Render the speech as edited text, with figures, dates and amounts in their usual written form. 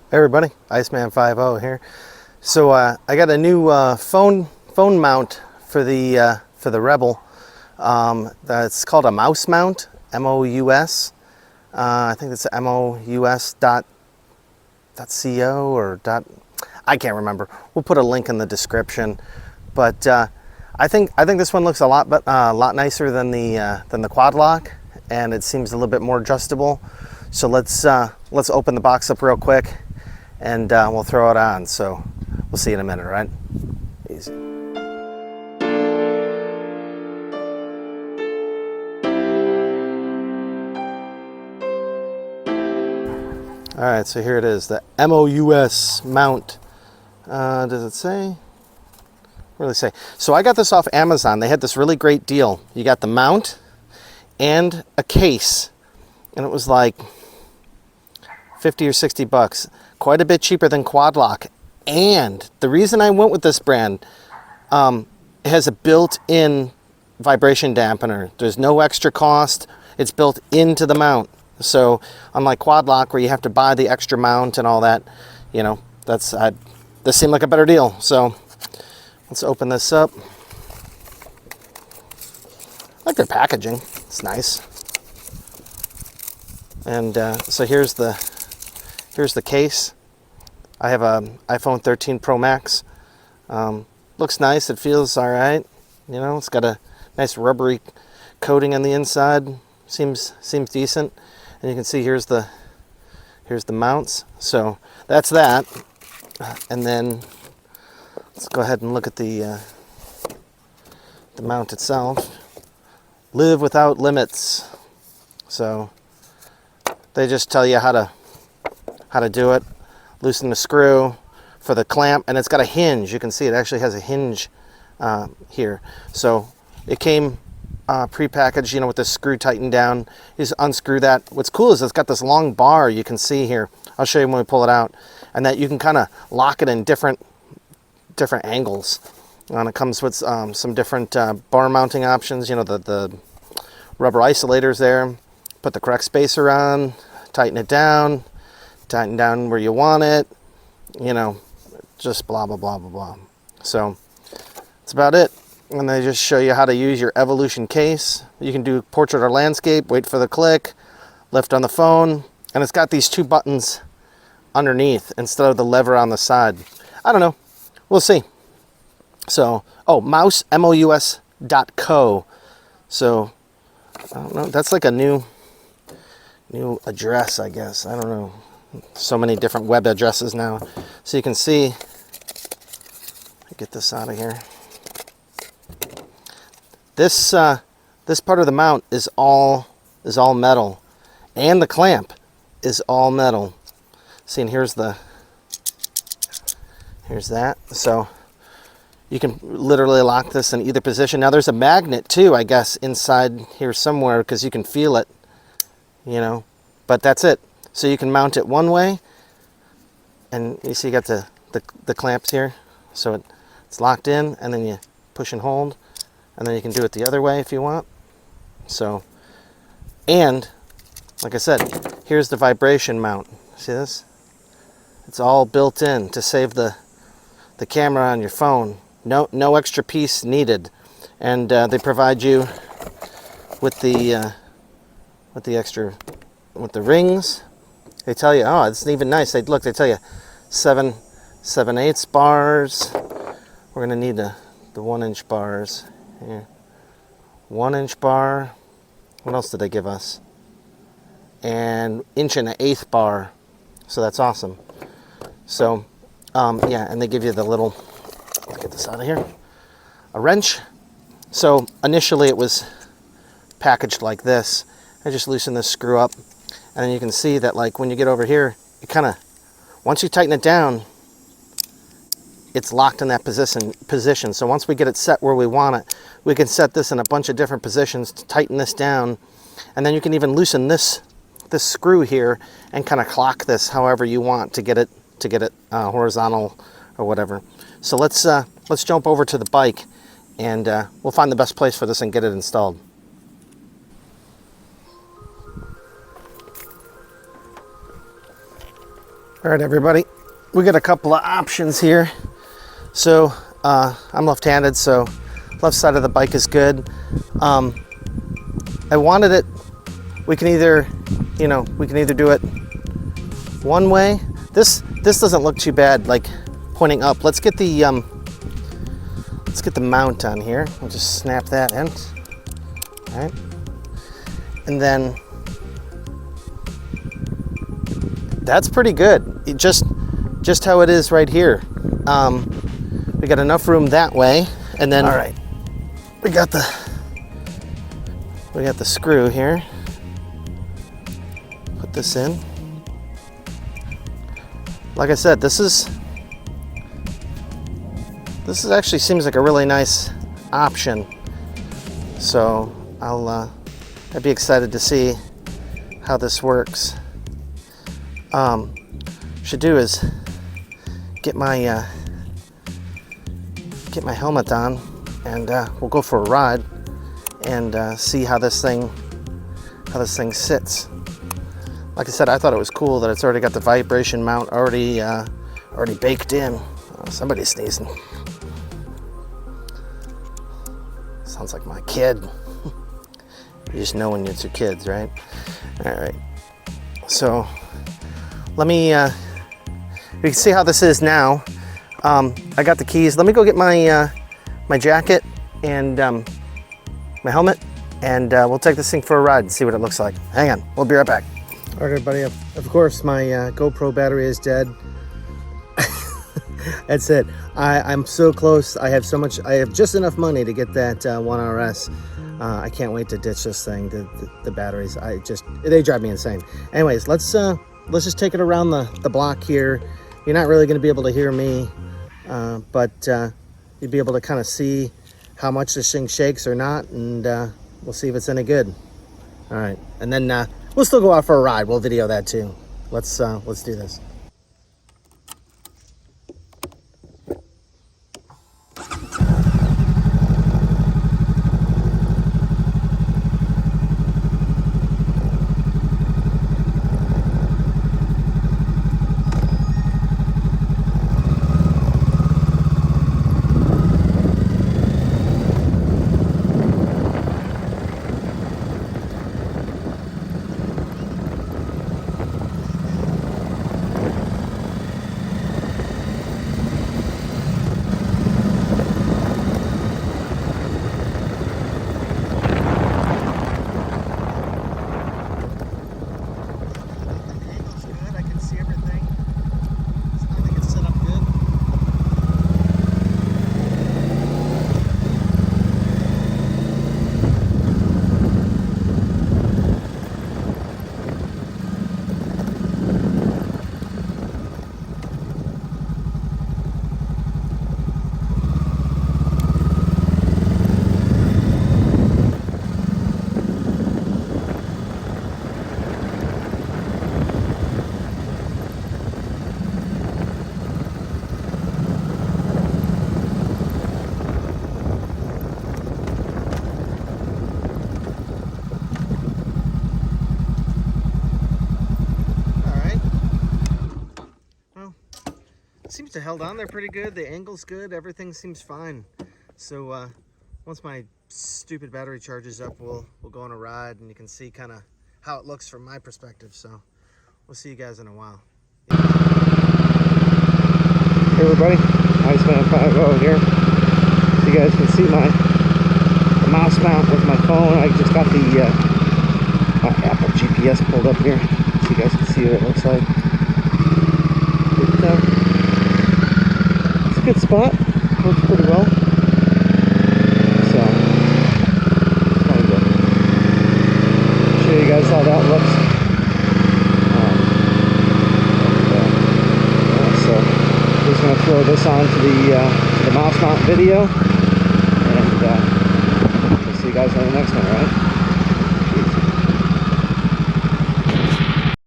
Hey everybody, Iceman50 here. So I got a new phone mount for the Rebel. That's called a Mous mount, M-O-U-S. I think it's mous.co or dot. I can't remember. We'll put a link in the description. But I think this one looks a lot nicer than the quadlock, and it seems a little bit more adjustable. So let's open the box up real quick, and we'll throw it on. So we'll see you in a minute, right? Easy. All right, so here it is, the MOUS mount. Does it say? What does it say? So I got this off Amazon. They had this really great deal. You got the mount and a case, and it was like 50 or 60 bucks. Quite a bit cheaper than quadlock. And the reason I went with this brand, it has a built-in vibration dampener. There's no extra cost. It's built into the mount. So unlike quadlock, where you have to buy the extra mount and all that, you know, this seemed like a better deal. So let's open this up. I like their packaging. It's nice. And so here's the case. I have an iPhone 13 Pro Max. Looks nice. It feels all right. You know, it's got a nice rubbery coating on the inside. Seems decent. And you can see here's the mounts. So that's that. And then let's go ahead and look at the mount itself. Live without limits. So they just tell you how to do it. Loosen the screw for the clamp, and it's got a hinge. You can see it actually has a hinge here. So it came pre-packaged, you know, with the screw tightened down. You just unscrew that. What's cool is it's got this long bar you can see here. I'll show you when we pull it out, and that you can kind of lock it in different angles. And it comes with some different bar mounting options. You know, the rubber isolators there. Put the correct spacer on, tighten it down. Tighten down where you want it, you know, just blah, blah, blah, blah, blah. So that's about it. And they just show you how to use your Evolution case. You can do portrait or landscape, wait for the click, lift on the phone, and it's got these two buttons underneath instead of the lever on the side. I don't know. We'll see. So, Mous, MOUS.co. So, I don't know. That's like a new address, I guess. I don't know. So many different web addresses now. So you can see, get this out of here. This part of the mount is all metal, and the clamp is all metal. See, and here's that. So you can literally lock this in either position. Now there's a magnet too, I guess, inside here somewhere, because you can feel it, you know, but that's it. So you can mount it one way, and you see you got the clamps here. So it's locked in, and then you push and hold, and then you can do it the other way if you want. So, and like I said, here's the vibration mount. See this? It's all built in to save the camera on your phone. No extra piece needed, and they provide you with the rings. They tell you, it's even nice. They tell you 7/8 bars. We're gonna need the 1-inch bars here. 1-inch bar. What else did they give us? And 1.1/8 bar. So that's awesome. So, yeah, and they give you the little. Let's get this out of here. A wrench. So initially it was packaged like this. I just loosen this screw up. And then you can see that, like, when you get over here, it kind of, once you tighten it down, it's locked in that position. So once we get it set where we want it, we can set this in a bunch of different positions to tighten this down. And then you can even loosen this screw here and kind of clock this however you want to get it horizontal or whatever. So let's jump over to the bike, and we'll find the best place for this and get it installed. All right, everybody, we got a couple of options here. So I'm left-handed, so left side of the bike is good. I wanted it, we can either do it one way. This doesn't look too bad, like pointing up. Let's get the mount on here. We'll just snap that in. All right, and then that's pretty good. It just how it is right here. We got enough room that way, and then all right, we got the screw here. Put this in. Like I said, this actually seems like a really nice option. So I'd be excited to see how this works. Should do is get my helmet on, and we'll go for a ride and see how this thing sits. Like I said, I thought it was cool that it's already got the vibration mount already baked in. Oh, somebody's sneezing. Sounds like my kid. You just know when it's your kids, right? All right. So let me. You can see how this is now. I got the keys. Let me go get my my jacket and my helmet, and we'll take this thing for a ride and see what it looks like. Hang on, we'll be right back. All right, everybody. Of course, my GoPro battery is dead. That's it. I'm so close. I have just enough money to get that 1RS. I can't wait to ditch this thing. The batteries, they drive me insane. Anyways, let's just take it around the block here. You're not really going to be able to hear me, but you'll be able to kind of see how much this thing shakes or not, and we'll see if it's any good. All right, and then we'll still go out for a ride. We'll video that too. Let's do this. Seems to held on there pretty good. The angle's good. Everything seems fine. So once my stupid battery charges up, we'll go on a ride, and you can see kind of how it looks from my perspective. So we'll see you guys in a while. Hey everybody, Iceman 50 here. So you guys can see the mouse mount with my phone. I just got the my Apple GPS pulled up here, so you guys can see what it looks like. It's a good spot. Works pretty well. So just wanted to show you guys how that looks. So just going to throw this on to the mouse mount video, and we'll see you guys on the next one, right?